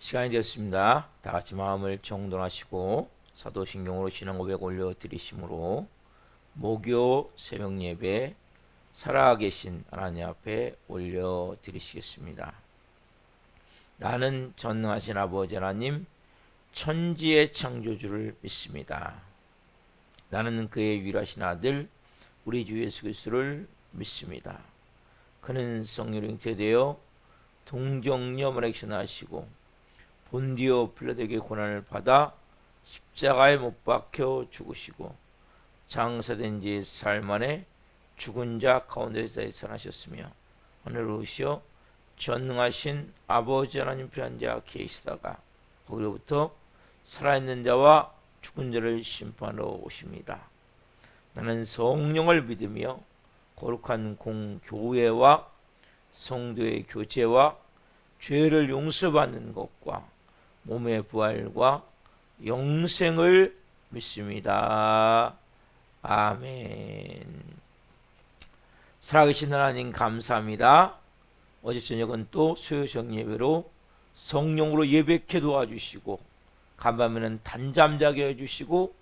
시간이 되었습니다. 다 같이 마음을 정돈하시고 사도신경으로 신앙 고백 올려드리심으로 목요 새벽 예배 살아계신 하나님 앞에 올려드리시겠습니다. 나는 전능하신 아버지 하나님 천지의 창조주를 믿습니다. 나는 그의 유일하신 아들 우리 주 예수 그리스도를 믿습니다. 그는 성령으로 잉태되어 동정녀 마리아에게서 나시고 본디오 빌라도에게 고난을 받아 십자가에 못 박혀 죽으시고 장사된 지 사흘 만에 죽은 자 가운데서 살아나셨으며 하늘로 오시어 전능하신 아버지 하나님 편한 자 계시다가 거기로부터 살아있는 자와 죽은 자를 심판하러 오십니다. 나는 성령을 믿으며 거룩한 공교회와 성도의 교제와 죄를 용서받는 것과 몸의 부활과 영생을 믿습니다. 아멘. 살아계신 하나님 감사합니다. 어제 저녁은 또 수요정 예배로 성령으로 예배케 도와주시고 간밤에는 단잠 자게 해주시고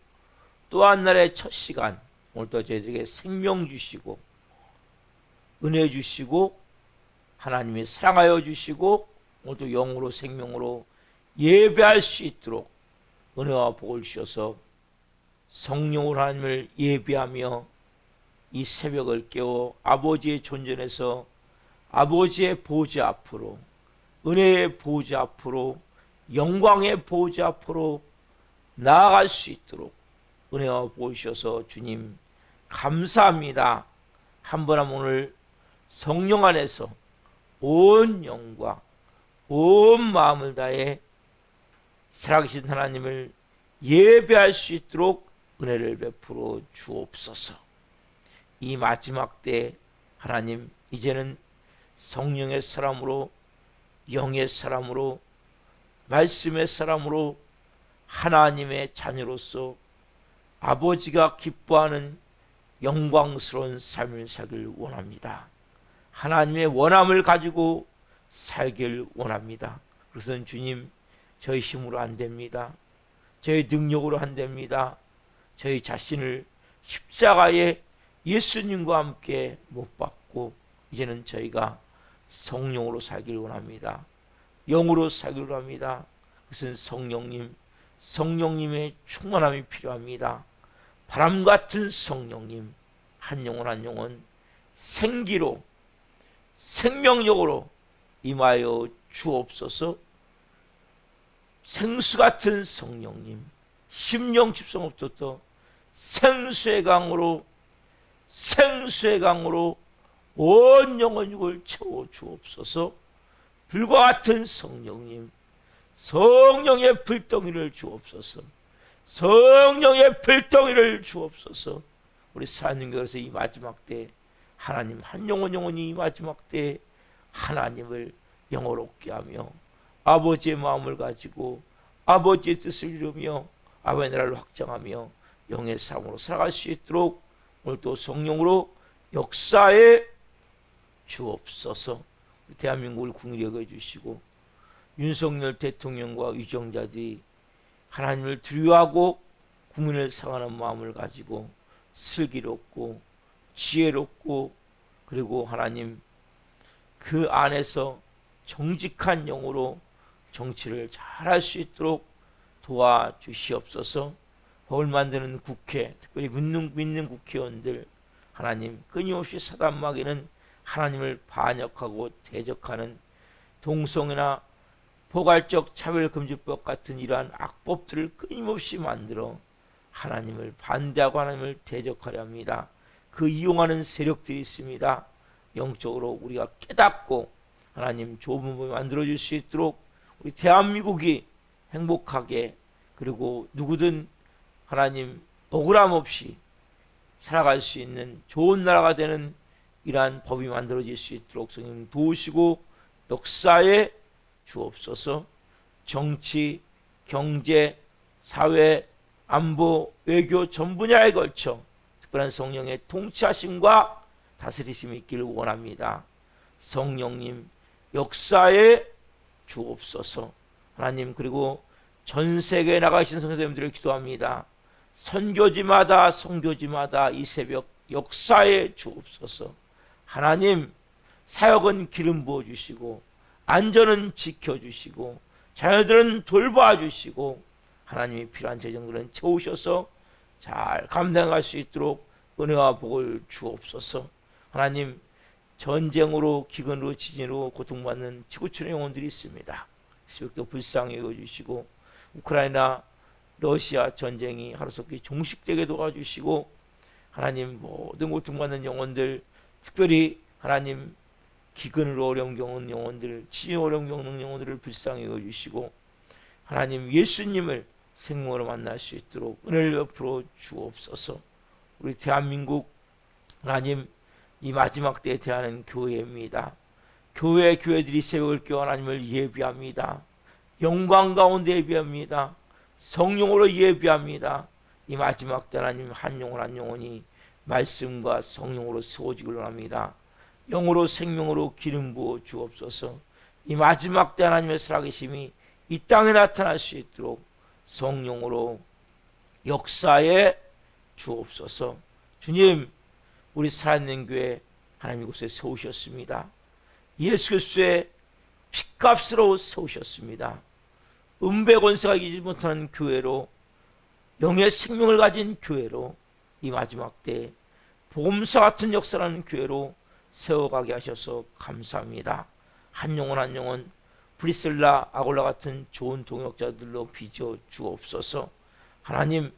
또 한 날의 첫 시간 오늘도 저희들에게 생명 주시고 은혜 주시고 하나님이 사랑하여 주시고 오늘도 영으로 생명으로 예배할 수 있도록 은혜와 복을 주셔서 성령으로 하나님을 예배하며 이 새벽을 깨워 아버지의 존전에서 아버지의 보좌 앞으로 은혜의 보좌 앞으로 영광의 보좌 앞으로 나아갈 수 있도록 은혜와 복을 주셔서 주님 감사합니다. 한 번 한 번 오늘 성령 안에서 온 영과 온 마음을 다해 살아계신 하나님을 예배할 수 있도록 은혜를 베풀어 주옵소서. 이 마지막 때 하나님 이제는 성령의 사람으로 영의 사람으로 말씀의 사람으로 하나님의 자녀로서 아버지가 기뻐하는 영광스러운 삶을 살길 원합니다. 하나님의 원함을 가지고 살길 원합니다. 그래서 주님 저희 힘으로 안 됩니다. 저희 능력으로 안 됩니다. 저희 자신을 십자가에 예수님과 함께 못 박고 이제는 저희가 성령으로 살길 원합니다. 영으로 살길 원합니다. 그것은 성령님의 충만함이 필요합니다. 바람같은 성령님 한 영혼 한 영혼 생기로 생명력으로 임하여 주옵소서. 생수같은 성령님 심령 집성부터 생수의 강으로 온 영혼 육을 채워 주옵소서. 불과 같은 성령님 성령의 불덩이를 주옵소서. 성령의 불덩이를 주옵소서. 우리 사님께서 이 마지막 때 하나님 한 영혼이 이 마지막 때 하나님을 영어롭게 하며 아버지의 마음을 가지고 아버지의 뜻을 이루며 아버지의 나라를 확장하며 영의 삶으로 살아갈 수 있도록 오늘도 성령으로 역사에 주옵소서. 대한민국을 국리에 해주시고 윤석열 대통령과 위정자들이 하나님을 두려워하고 국민을 사랑하는 마음을 가지고 슬기롭고 지혜롭고 그리고 하나님 그 안에서 정직한 영으로 정치를 잘할 수 있도록 도와주시옵소서. 법을 만드는 국회, 특별히 믿는 국회의원들 하나님 끊임없이 사단마귀는 하나님을 반역하고 대적하는 동성애나 포괄적 차별금지법 같은 이러한 악법들을 끊임없이 만들어 하나님을 반대하고 하나님을 대적하려 합니다. 그 이용하는 세력들이 있습니다. 영적으로 우리가 깨닫고 하나님 좋은 법을 만들어줄 수 있도록 우리 대한민국이 행복하게 그리고 누구든 하나님 억울함 없이 살아갈 수 있는 좋은 나라가 되는 이러한 법이 만들어질 수 있도록 성령 도우시고 역사에 주옵소서. 정치, 경제, 사회, 안보, 외교 전 분야에 걸쳐 특별한 성령의 통치하심과 다스리심이 있기를 원합니다. 성령님 역사에 주옵소서. 하나님, 그리고 전 세계에 나가신 선생님들을 기도합니다. 선교지마다 선교지마다 이 새벽 역사에 주옵소서. 하나님, 사역은 기름 부어주시고 안전은 지켜주시고 자녀들은 돌봐주시고 하나님이 필요한 재정들은 채우셔서 잘 감당할 수 있도록 은혜와 복을 주옵소서. 하나님, 전쟁으로 기근으로 지진으로 고통받는 지구촌의 영혼들이 있습니다. 새벽도 불쌍히 여겨주시고 우크라이나 러시아 전쟁이 하루속히 종식되게 도와주시고 하나님, 모든 고통받는 영혼들, 특별히 하나님 기근으로 어려운 경우는 영혼들, 지진 어려운 겪는 영혼들을 불쌍히 여겨주시고 하나님, 예수님을 생명으로 만날 수 있도록 은혜를 베풀어 주옵소서. 우리 대한민국 하나님, 이 마지막 때에 대하는 교회입니다. 교회들이 새벽을 깨워 하나님을 예비합니다. 영광 가운데 예비합니다. 성령으로 예비합니다. 이 마지막 때 하나님, 한 영혼 한 영혼이 말씀과 성령으로 세워지기를 원합니다. 영으로 생명으로 기름 부어 주옵소서. 이 마지막 때 하나님의 살아계심이 이 땅에 나타날 수 있도록 성령으로 역사에 주옵소서. 주님, 우리 살아있는 교회 하나님 이곳에 세우셨습니다. 예수 그리스도의 핏값으로 세우셨습니다. 은배 권세가 이기지 못하는 교회로, 영의 생명을 가진 교회로, 이 마지막 때 복음서 같은 역사라는 교회로 세워가게 하셔서 감사합니다. 한 영혼 한 영혼 브리슬라, 아골라 같은 좋은 동역자들로 빚어 주옵소서. 하나님,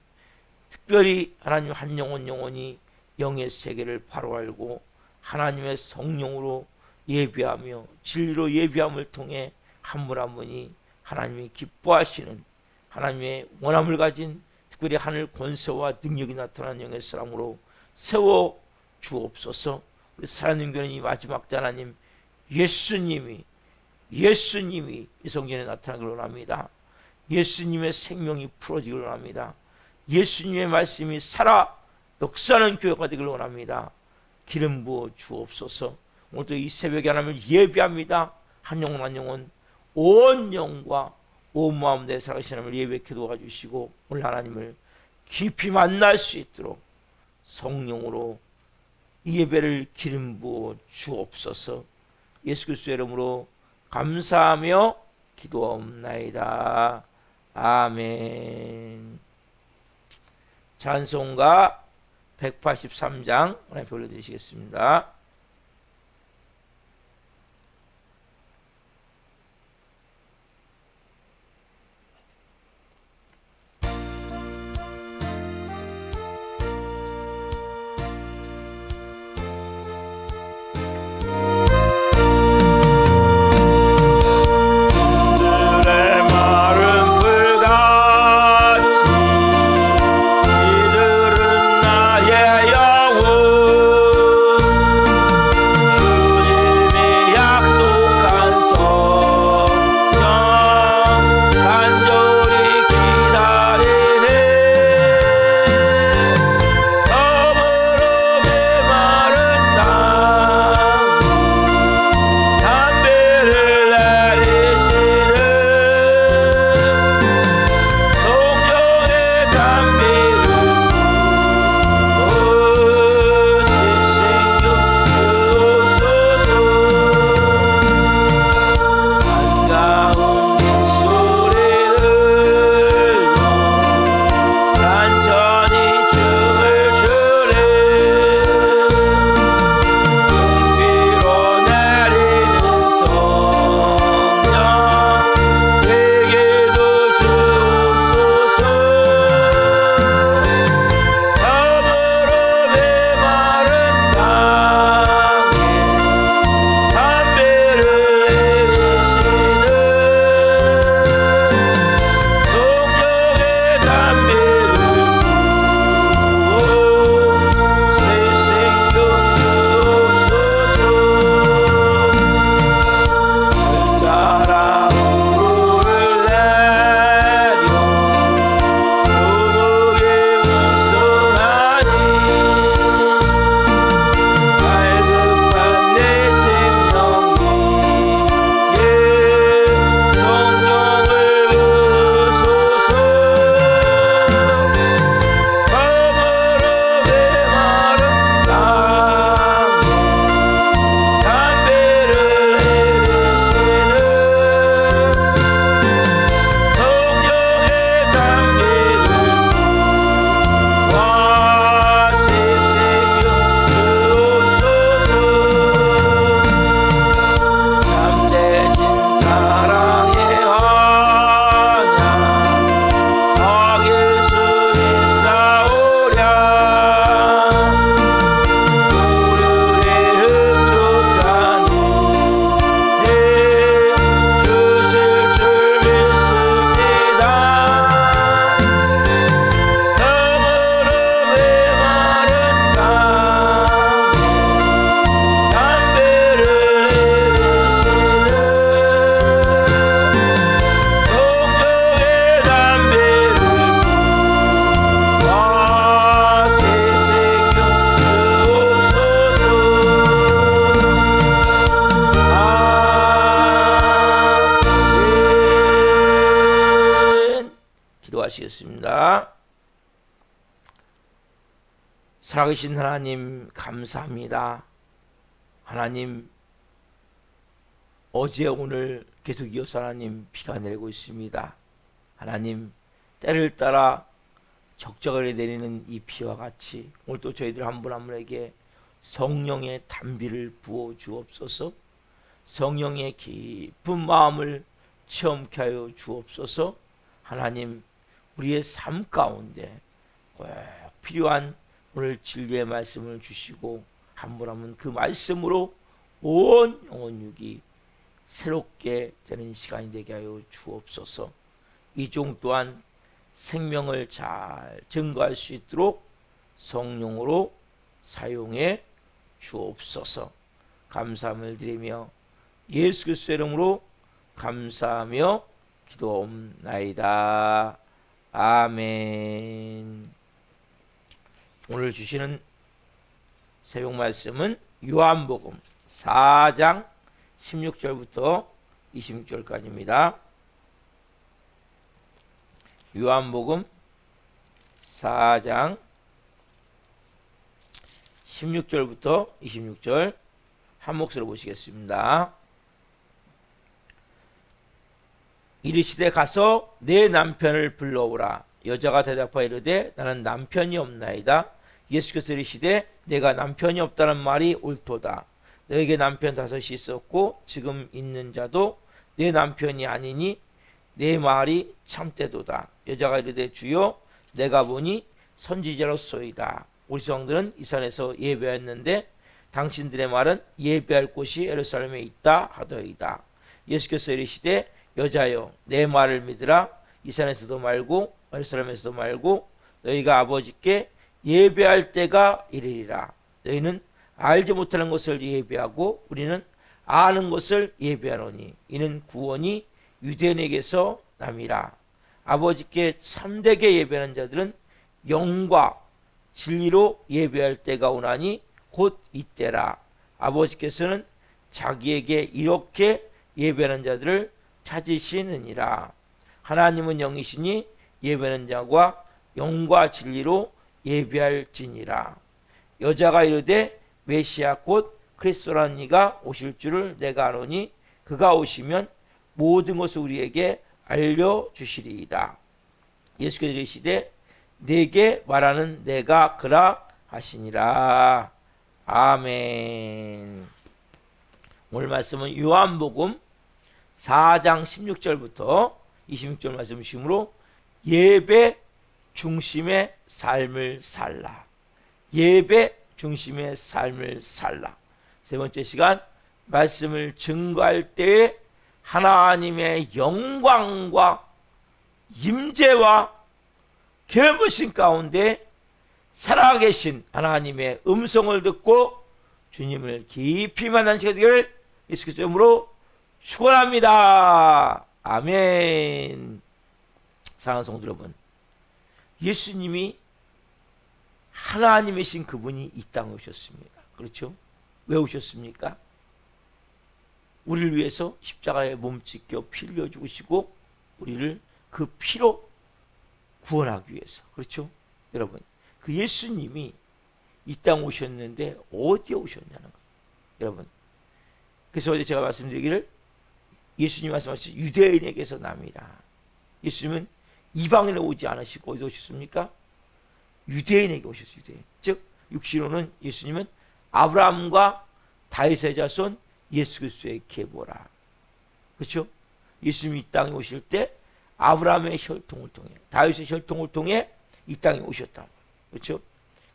특별히 하나님 한 영혼 영혼이 영의 세계를 바로 알고 하나님의 성령으로 예비하며 진리로 예비함을 통해 한 분 한 분이 하나님이 기뻐하시는 하나님의 원함을 가진 특별히 하늘 권세와 능력이 나타나는 영의 사람으로 세워 주옵소서. 우리 살아있는 교회는 이 마지막 때 하나님, 예수님이 이 성전에 나타나기를 원합니다. 예수님의 생명이 풀어지기를 원합니다. 예수님의 말씀이 살아 역사하는 교회가 되기를 원합니다. 기름 부어 주옵소서. 오늘도 이 새벽에 하나님을 예비합니다. 한 영혼 한 영혼 온 영과 온 마음 내 살아계신 하나님을 예배케 도와주시고 오늘 하나님을 깊이 만날 수 있도록 성령으로 이 예배를 기름 부어 주옵소서. 예수 그리스도의 이름으로 감사하며 기도하옵나이다. 아멘. 찬송가 183장 하나님 불러드리시겠습니다. 기도하시겠습니다. 살아계신 하나님 감사합니다. 하나님 어제 오늘 계속 이어서 하나님 비가 내리고 있습니다. 하나님 때를 따라 적적하게 내리는 이 비와 같이 오늘 또 저희들 한 분 한 분에게 성령의 단비를 부어 주옵소서. 성령의 깊은 마음을 체험케 하여 주옵소서. 하나님 우리의 삶 가운데 꼭 필요한 오늘 진리의 말씀을 주시고 한 분 한 분 그 말씀으로 온 영혼 육이 새롭게 되는 시간이 되게 하여 주옵소서. 이 종 또한 생명을 잘 증거할 수 있도록 성령으로 사용해 주옵소서. 감사함을 드리며 예수 그리스도의 이름으로 감사하며 기도옵나이다. 아멘. 오늘 주시는 새벽 말씀은 요한복음 4장 16절부터 26절까지입니다. 요한복음 4장 16절부터 26절 한 목소리로 보시겠습니다. 이르시되 가서 내 남편을 불러오라. 여자가 대답하여 이르되 나는 남편이 없나이다. 예수께서 이르시되 내가 남편이 없다는 말이 옳도다. 너에게 남편 5이 있었고 지금 있는 자도 내 남편이 아니니 내 말이 참되도다. 여자가 이르되 주여 내가 보니 선지자로소이다. 우리 성들은 이 산에서 예배했는데 당신들의 말은 예배할 곳이 예루살렘에 있다 하더이다. 예수께서 이르시되 여자여 내 말을 믿으라. 이 산에서도 말고 예루살렘에서도 말고 너희가 아버지께 예배할 때가 이르리라. 너희는 알지 못하는 것을 예배하고 우리는 아는 것을 예배하노니 이는 구원이 유대인에게서 남이라. 아버지께 참되게 예배하는 자들은 영과 진리로 예배할 때가 오나니 곧 이때라. 아버지께서는 자기에게 이렇게 예배하는 자들을 찾으시느니라. 하나님은 영이시니 예배하는 자가 영과 진리로 예배할지니라. 여자가 이르되 메시아 곧 그리스도라는 이가 오실 줄을 내가 아노니 그가 오시면 모든 것을 우리에게 알려주시리이다. 예수께서 이르시되 내게 말하는 내가 그라 하시니라. 아멘. 오늘 말씀은 요한복음 4장 16절부터 26절 말씀 주심으로 예배 중심의 삶을 살라. 예배 중심의 삶을 살라. 세 번째 시간 말씀을 증거할 때에 하나님의 영광과 임재와 겸허신 가운데 살아계신 하나님의 음성을 듣고 주님을 깊이 만난 시간이 되기를 예수 그리스도의 이름으로 축원합니다. 아멘. 사랑하는 성도 여러분, 예수님이 하나님이신 그분이 이 땅에 오셨습니다. 그렇죠? 왜 오셨습니까? 우리를 위해서 십자가에 몸 찢겨 피를 흘려 죽으시고 우리를 그 피로 구원하기 위해서. 그렇죠? 여러분, 그 예수님이 이 땅 오셨는데 어디에 오셨냐는 거예요. 여러분, 그래서 어제 제가 말씀드리기를 예수님 말씀하신 유대인에게서 남이라. 예수님은 이방인에 오지 않으시고 어디서 오셨습니까? 유대인에게 오셨어요. 유대인. 즉 육신으로는 예수님은 아브라함과 다윗의 자손 예수 그리스도의 계보라. 그렇죠? 예수님이 이 땅에 오실 때 아브라함의 혈통을 통해 다윗의 혈통을 통해 이 땅에 오셨다. 그렇죠?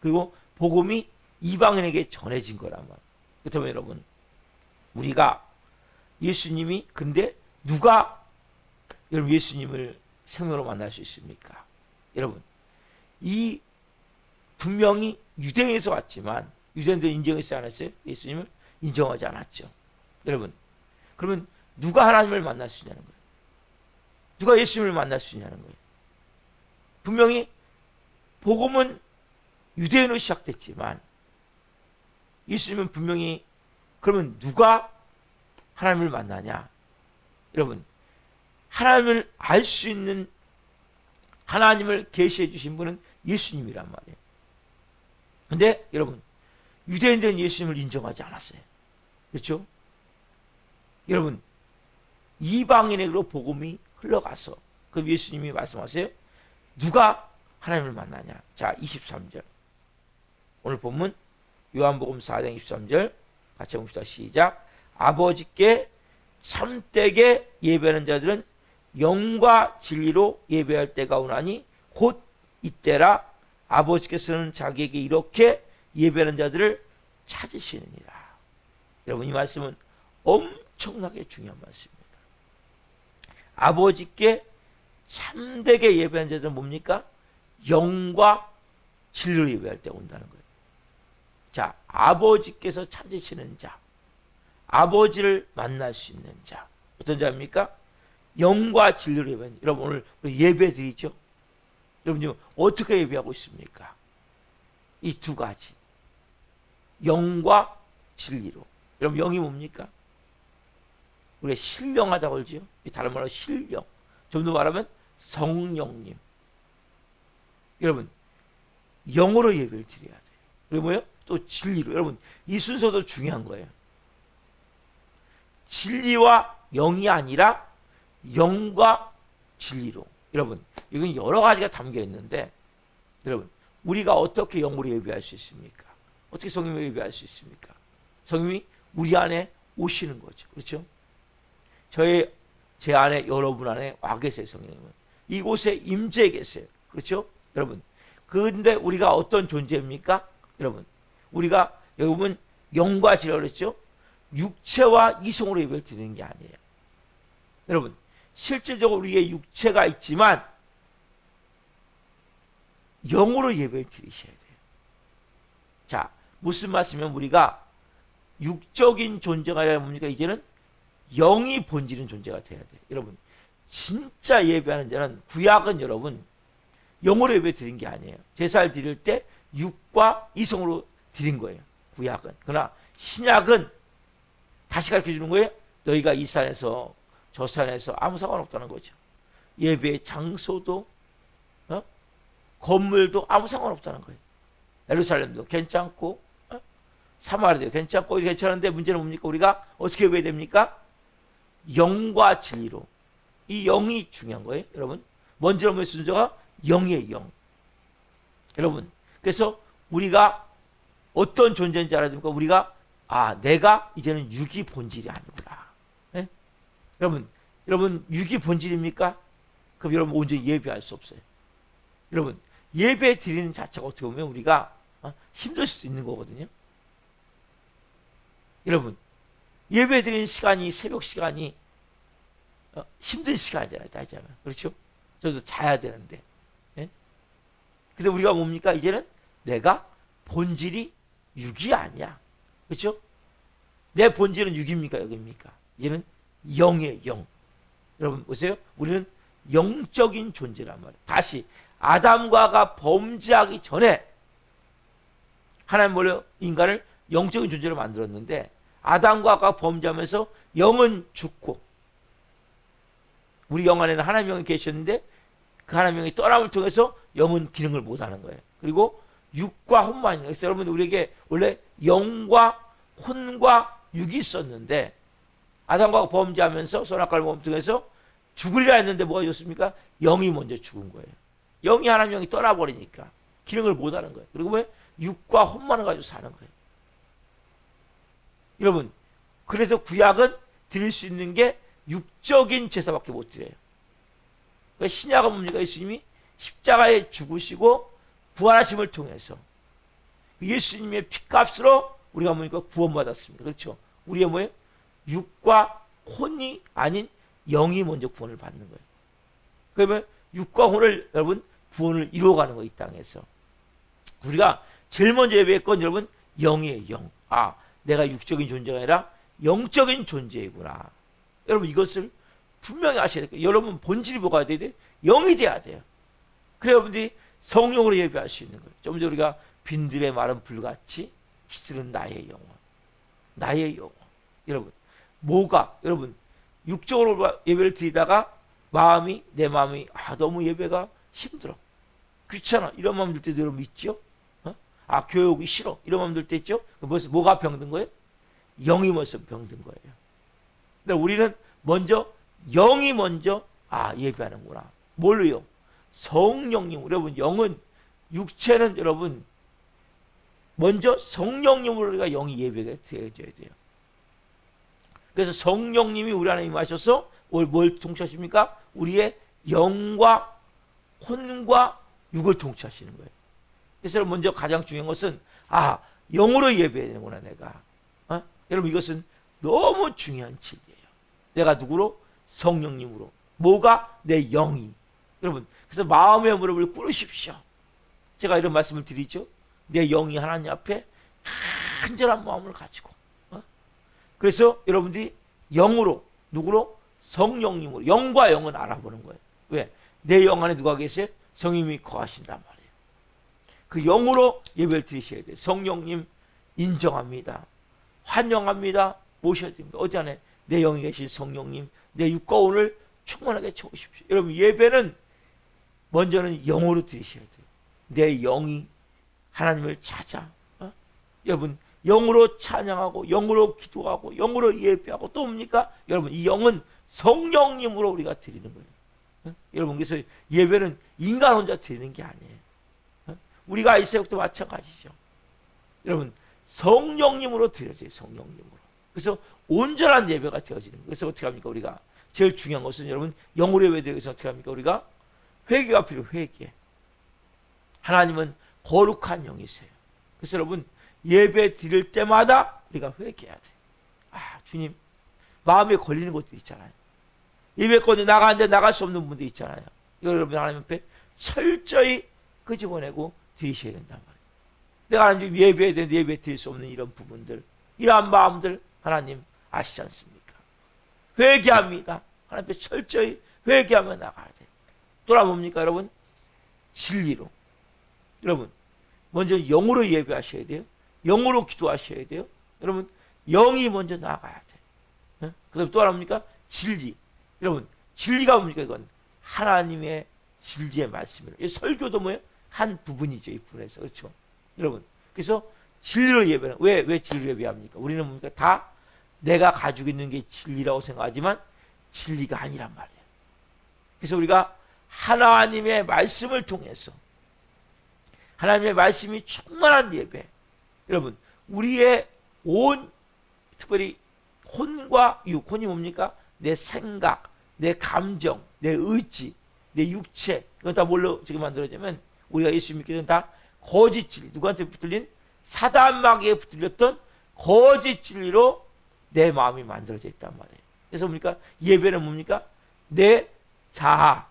그리고 복음이 이방인에게 전해진 거란 말이에요. 그렇다면 여러분, 우리가 예수님이 근데 누가 여러분 예수님을 생명으로 만날 수 있습니까? 여러분, 이 분명히 유대인에서 왔지만 유대인들 인정했지 않았어요? 예수님을 인정하지 않았죠. 여러분, 그러면 누가 하나님을 만날 수 있냐는 거예요. 누가 예수님을 만날 수 있냐는 거예요. 분명히 복음은 유대인으로 시작됐지만 예수님은 분명히 그러면 누가 하나님을 만나냐? 여러분, 하나님을 알 수 있는 하나님을 계시해 주신 분은 예수님이란 말이에요. 근데 여러분, 유대인들은 예수님을 인정하지 않았어요. 그렇죠? 여러분, 이방인에게로 복음이 흘러가서 그 예수님이 말씀하세요. 누가 하나님을 만나냐? 자, 23절. 오늘 본문 요한복음 4장 23절 같이 봅시다. 시작. 아버지께 참되게 예배하는 자들은 영과 진리로 예배할 때가 오나니 곧 이때라. 아버지께서는 자기에게 이렇게 예배하는 자들을 찾으시느니라. 여러분, 이 말씀은 엄청나게 중요한 말씀입니다. 아버지께 참되게 예배하는 자들은 뭡니까? 영과 진리로 예배할 때 온다는 거예요. 자, 아버지께서 찾으시는 자, 아버지를 만날 수 있는 자, 어떤 자입니까? 영과 진리로 예배하는 자. 여러분, 오늘 예배 드리죠? 여러분, 지금 어떻게 예배하고 있습니까? 이 두 가지, 영과 진리로. 여러분, 영이 뭡니까? 우리가 신령하다고 그러죠? 다른 말로 신령, 좀 더 말하면 성령님. 여러분, 영으로 예배를 드려야 돼요. 그리고 뭐예요? 또 진리로. 여러분, 이 순서도 중요한 거예요. 진리와 영이 아니라 영과 진리로. 여러분, 이건 여러 가지가 담겨 있는데, 여러분, 우리가 어떻게 영으로 예배할 수 있습니까? 어떻게 성령으로 예배할 수 있습니까? 성령이 우리 안에 오시는 거죠. 그렇죠? 제 안에, 여러분 안에 와 계세요. 성령님은 이곳에 임재해 계세요. 그렇죠? 여러분, 근데 우리가 어떤 존재입니까? 여러분, 우리가 여러분 영과 진리라고 그랬죠? 육체와 이성으로 예배를 드리는 게 아니에요. 여러분, 실질적으로 우리의 육체가 있지만 영으로 예배를 드리셔야 돼요. 자, 무슨 말씀이면 우리가 육적인 존재가 아니라 뭡니까? 이제는 영이 본질인 존재가 돼야 돼요. 여러분, 진짜 예배하는 자는, 구약은 여러분 영으로 예배 드린 게 아니에요. 제사를 드릴 때 육과 이성으로 드린 거예요. 구약은. 그러나 신약은 다시 가르쳐 주는 거예요. 너희가 이 산에서 저 산에서 아무 상관없다는 거죠. 예배의 장소도 건물도 아무 상관없다는 거예요. 예루살렘도 괜찮고 사마리아도 괜찮고 괜찮은데 문제는 뭡니까? 우리가 어떻게 예배해야 됩니까? 영과 진리로. 이 영이 중요한 거예요. 여러분, 먼저 여러분의 순서가 영의 영. 여러분, 그래서 우리가 어떤 존재인지 알아야 됩니까? 우리가 내가 이제는 육이 본질이 아니구나. 네? 여러분 육이 본질입니까? 그럼 여러분 언제 예배할 수 없어요. 여러분, 예배 드리는 자체가 어떻게 보면 우리가 힘들 수도 있는 거거든요. 여러분, 예배 드리는 시간이, 새벽 시간이 힘든 시간이잖아요. 따지자면. 그렇죠? 저도 자야 되는데. 예? 근데 우리가 뭡니까? 이제는 내가 본질이 육이 아니야. 그렇죠? 내 본질은 육입니까? 여기입니까? 이제는 영의 영. 여러분 보세요. 우리는 영적인 존재란 말이에요. 다시 아담과 하가 범죄하기 전에 하나님 원래 인간을 영적인 존재로 만들었는데, 아담과 하가 범죄하면서 영은 죽고, 우리 영 안에는 하나님 영이 계셨는데 그 하나님 영이 떠남을 통해서 영은 기능을 못하는 거예요. 그리고 육과 혼만 있는 거예요. 그래서 여러분, 우리에게 원래 영과 혼과 육이 있었는데 아담과 범죄하면서 선악과를 먹음을 통해서 죽으리라 했는데 뭐가 있었습니까? 영이 먼저 죽은 거예요. 영이 하나님 영이 떠나버리니까 기능을 못하는 거예요. 그리고 왜? 육과 혼만을 가지고 사는 거예요. 여러분, 그래서 구약은 드릴 수 있는 게 육적인 제사밖에 못 드려요. 그러니까 신약은 뭡니까? 예수님이 십자가에 죽으시고 부활하심을 통해서 예수님의 피값으로 우리가 뭡니까? 구원받았습니다. 그렇죠? 우리의 뭐예요? 육과 혼이 아닌 영이 먼저 구원을 받는 거예요. 그러면 육과 혼을 여러분 구원을 이루어가는 거예요. 이 땅에서. 우리가 제일 먼저 예배했건 여러분 영이에요. 영. 내가 육적인 존재가 아니라 영적인 존재이구나. 여러분, 이것을 분명히 아셔야 돼요. 여러분 본질이 뭐가 돼야 돼요? 영이 돼야 돼요. 그래야 여러분들이 성령으로 예배할 수 있는 거예요. 좀 전에 우리가 빈들의 마른 불같이 시들은 나의 영혼. 나의 영혼. 여러분, 여러분 육적으로 예배를 드리다가 내 마음이 너무 예배가 힘들어, 귀찮아, 이런 마음 들 때도 여러분 있죠? 아, 교육이 싫어, 이런 마음 들 때 있죠? 뭐가 병든 거예요? 영이 먼저 병든 거예요. 근데 우리는 먼저 영이 먼저 예배하는구나. 뭘로요? 성령님. 여러분, 영은, 육체는 여러분 먼저 성령님으로 우리가 영이 예배가 되어져야 돼요. 그래서 성령님이 우리 안에 임하셔서 뭘 통치하십니까? 우리의 영과 혼과 육을 통치하시는 거예요. 그래서 먼저 가장 중요한 것은 영으로 예배해야 되는구나 내가. 여러분, 이것은 너무 중요한 진리예요. 내가 누구로? 성령님으로. 뭐가? 내 영이. 여러분, 그래서 마음의 무릎을 꿇으십시오. 제가 이런 말씀을 드리죠. 내 영이 하나님 앞에 간절한 마음을 가지고. 그래서 여러분들이 영으로, 누구로? 성령님으로. 영과 영은 알아보는 거예요. 왜? 내 영 안에 누가 계세요? 성령님이 거하신단 말이에요. 그 영으로 예배를 드리셔야 돼요. 성령님 인정합니다. 환영합니다. 모셔야 됩니다. 어디 안에 내 영이 계신 성령님, 내 육과 오늘 충만하게 채우십시오. 여러분, 예배는 먼저는 영으로 드리셔야 돼요. 내 영이 하나님을 찾아. 여러분, 영으로 찬양하고 영으로 기도하고 영으로 예배하고 또 뭡니까? 여러분, 이 영은 성령님으로 우리가 드리는 거예요. 여러분, 그래서 예배는 인간 혼자 드리는 게 아니에요. 우리가 이세역도 마찬가지죠. 여러분, 성령님으로 드려져요. 성령님으로. 그래서 온전한 예배가 되어지는 거예요. 그래서 어떻게 합니까? 우리가 제일 중요한 것은 여러분, 영으로 예배되기 위해서 어떻게 합니까? 우리가 회개가 필요해요. 회개. 하나님은 거룩한 영이세요. 그래서 여러분, 예배 드릴 때마다 우리가 회개해야 돼요. 주님, 마음에 걸리는 것들 있잖아요. 예배권에 나가는데 나갈 수 없는 분들 있잖아요. 이걸 여러분 하나님 앞에 철저히 끄집어내고 드리셔야 된단 말이에요. 내가 하나님 예배해야 되는데 예배 드릴 수 없는 이런 부분들, 이러한 마음들 하나님 아시지 않습니까? 회개합니다. 하나님 앞에 철저히 회개하며 나가야 돼요. 또한 뭡니까 여러분? 진리로. 여러분, 먼저 영으로 예배하셔야 돼요. 영으로 기도하셔야 돼요. 여러분, 영이 먼저 나가야 돼요. 그 다음에 또 하나 뭡니까? 진리. 여러분, 진리가 뭡니까? 이건 하나님의 진리의 말씀이에요. 설교도 뭐예요? 한 부분이죠. 이 부분에서. 그렇죠? 여러분, 그래서 진리로 예배는, 왜 진리로 예배합니까? 우리는 뭡니까? 다 내가 가지고 있는 게 진리라고 생각하지만 진리가 아니란 말이에요. 그래서 우리가 하나님의 말씀을 통해서, 하나님의 말씀이 충만한 예배. 여러분, 우리의 특별히 혼과 육, 혼이 뭡니까? 내 생각, 내 감정, 내 의지, 내 육체, 이건 다 뭘로 지금 만들어지면 우리가 예수 믿기 전에 다 거짓 진리, 누구한테 붙들린? 사단 마귀에 붙들렸던 거짓 진리로 내 마음이 만들어져 있단 말이에요. 그래서 뭡니까? 예배는 뭡니까? 내 자아,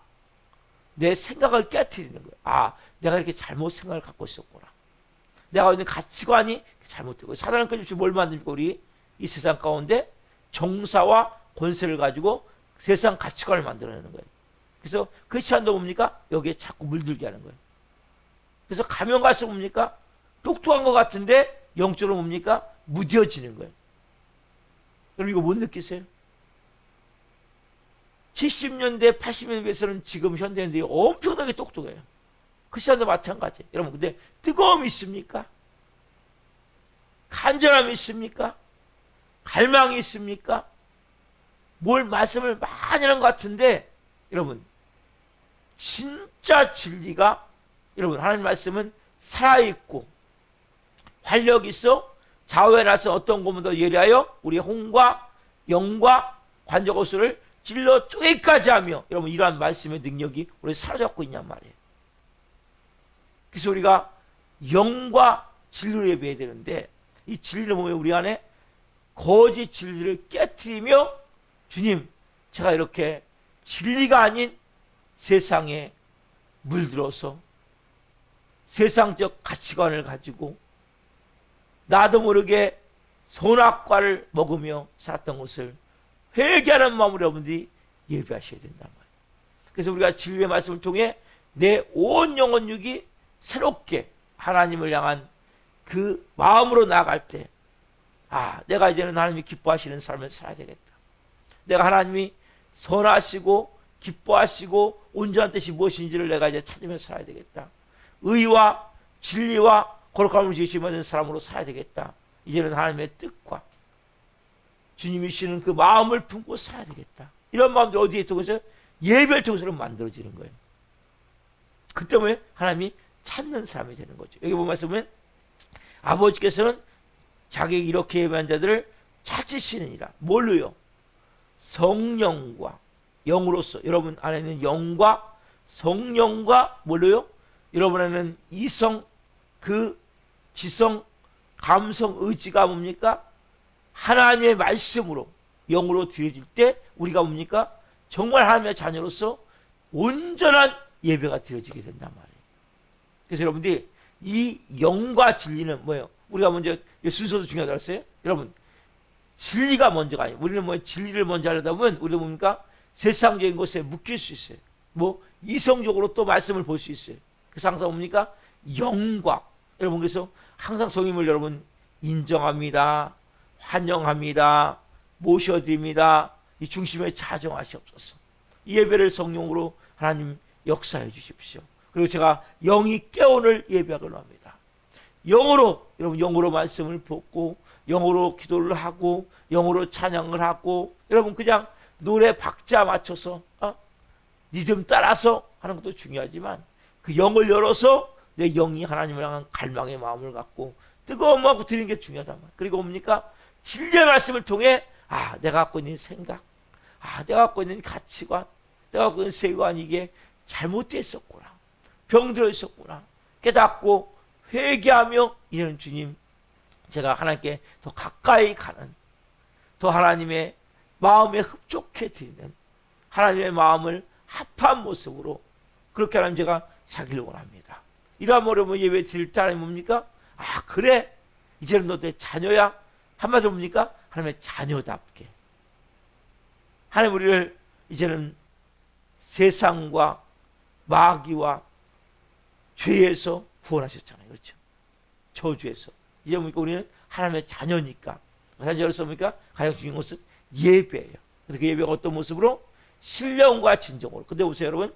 내 생각을 깨트리는 거예요. 내가 이렇게 잘못 생각을 갖고 있었구나. 내가 있는 가치관이 잘못되고, 사단은 끊임없이 뭘 만듭니까? 우리 이 세상 가운데 정사와 권세를 가지고 세상 가치관을 만들어내는 거예요. 그래서 크리스찬도 뭡니까? 여기에 자꾸 물들게 하는 거예요. 그래서 가면 갈수록 뭡니까? 똑똑한 것 같은데 영적으로 뭡니까? 무뎌지는 거예요. 여러분, 이거 못 느끼세요? 70년대, 80년대에 비해서는 지금 현대인들이 엄청나게 똑똑해요. 크리스찬도 마찬가지예요. 여러분, 근데 뜨거움이 있습니까? 간절함이 있습니까? 갈망이 있습니까? 뭘 말씀을 많이 하는 것 같은데, 여러분, 진짜 진리가, 여러분, 하나님 말씀은 살아있고 활력이 있어 좌우에 나서 어떤 것보다 예리하여 우리의 혼과 영과 관절고수를 찔러 쪼개기까지 하며, 여러분, 이러한 말씀의 능력이 우리 사로잡고 있냔 말이에요. 그래서 우리가 영과 진리로 예배해야 되는데, 이 진리를 보면 우리 안에 거짓 진리를 깨트리며, 주님, 제가 이렇게 진리가 아닌 세상에 물들어서 세상적 가치관을 가지고 나도 모르게 선악과를 먹으며 살았던 것을 회개하는 마음으로 여러분들이 예배하셔야 된단 말이에요. 그래서 우리가 진리의 말씀을 통해 내 온 영혼 육이 새롭게 하나님을 향한 그 마음으로 나아갈 때, 내가 이제는 하나님이 기뻐하시는 삶을 살아야 되겠다. 내가 하나님이 선하시고 기뻐하시고 온전한 뜻이 무엇인지를 내가 이제 찾으며 살아야 되겠다. 의와 진리와 거룩함을 지으시는 사람으로 살아야 되겠다. 이제는 하나님의 뜻과 주님이 주시는 그 마음을 품고 살아야 되겠다. 이런 마음들 어디에 통해서? 예배를 통해서 만들어지는 거예요. 그 때문에 하나님이 찾는 사람이 되는 거죠. 여기 보면 말씀은 아버지께서는 자기 이렇게 예배한 자들을 찾으시느니라. 뭘로요? 성령과 영으로서. 여러분 안에는 영과 성령과 뭘로요? 여러분 안에는 이성, 그 지성, 감성, 의지가 뭡니까? 하나님의 말씀으로 영으로 드려질 때 우리가 뭡니까? 정말 하나님의 자녀로서 온전한 예배가 드려지게 된단 말이에요. 그래서 여러분들이 이 영과 진리는 뭐예요? 우리가 먼저 순서도 중요하다고 했어요. 여러분 진리가 먼저가 아니에요. 우리는 뭐 진리를 먼저 하려다 보면 우리는 뭡니까? 세상적인 것에 묶일 수 있어요. 뭐 이성적으로 또 말씀을 볼 수 있어요. 그래서 항상 뭡니까? 영과. 여러분 그래서 항상 성님을 여러분 인정합니다. 환영합니다. 모셔드립니다. 이 중심에 자정하시옵소서. 이 예배를 성령으로 하나님 역사해 주십시오. 그리고 제가 영이 깨어날 예배하기로 합니다. 영으로 여러분 영으로 말씀을 듣고 영어로 기도를 하고 영어로 찬양을 하고 여러분 그냥 노래 박자 맞춰서 리듬 따라서 하는 것도 중요하지만 그 영을 열어서 내 영이 하나님을 향한 갈망의 마음을 갖고 뜨거운 마음을 드리는 게 중요하단 말이에요. 그리고 뭡니까? 진리의 말씀을 통해 내가 갖고 있는 생각, 내가 갖고 있는 가치관, 내가 갖고 있는 세관 이게 잘못되어 있었구나. 병들어 있었구나. 깨닫고 회개하며 이제는 주님 제가 하나님께 더 가까이 가는 더 하나님의 마음에 흡족해 드리는 하나님의 마음을 합한 모습으로 그렇게 하나님 제가 살기를 원합니다. 이러한 어려운 예배 드릴 때 하나님 뭡니까? 그래 이제는 너 내 자녀야. 한마디로 뭡니까? 하나님의 자녀답게 하나님 우리를 이제는 세상과 마귀와 죄에서 구원하셨잖아요. 그렇죠? 저주에서. 이제 뭡니까? 우리는 하나님의 자녀니까. 자녀로서 뭡니까? 가장 중요한 것은 예배예요. 그래서 그 예배가 어떤 모습으로? 신령과 진정으로. 근데 보세요, 여러분.